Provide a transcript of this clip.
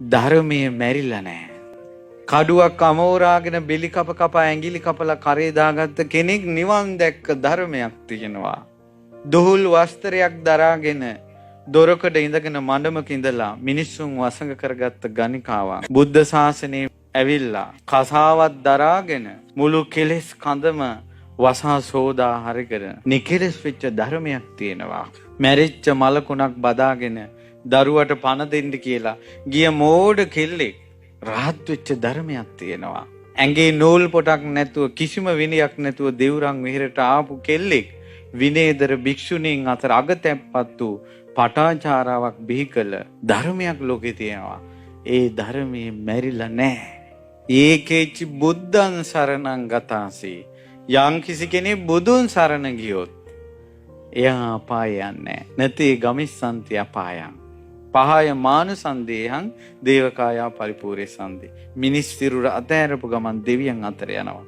ධර්මයේ මැරිලා නැහැ. කඩුවක් අමෝරාගෙන බෙලි කප ඇඟිලි කපලා කරේ දාගත්ත කෙනෙක් නිවන් දැක්ක ධර්මයක් තියෙනවා. දුහුල් වස්ත්‍රයක් දරාගෙන දොරකඩ ඉඳගෙන මඩමක ඉඳලා මිනිස්සුන් වසඟ කරගත්ත ගණිකාවක් බුද්ධ ශාසනයේ ඇවිල්ලා කසාවත් දරාගෙන මුළු කෙලෙස් කඳම වසා සෝදා හරිකර නිකෙලස් වෙච්ච ධර්මයක් තියෙනවා. මැරිච්ච මලකුණක් බදාගෙන දරුවට පණ දෙන්න කියලා ගිය මෝඩ කෙල්ලෙක් රහත් වෙච්ච ධර්මයක් තියෙනවා. ඇඟේ නූල් පොටක් නැතුව කිසිම විනයක් නැතුව දෙවුරන් විහෙරට ආපු කෙල්ලෙක් විනේදර භික්ෂුණීන් අතර අගතැප්පත් වූ පටාචාරාවක් බිහි කළ ධර්මයක් ලෝකේ තියෙනවා. ඒ ධර්මයේ මැරිලා නැහැ. ඒකේච බුද්ධං සරණං ගතාසි. යම් කිසි කෙනෙක් බුදුන් සරණ ගියොත් එයා අපාය යන්නේ නැති ගමිස්සන්ති අපායං. පහය මානුසන්දේහං දේවකායා පරිපූර්ණ සන්දේ. මිනිස් සිරුර අතහැරපු ගමන් දෙවියන් අතර යනවා.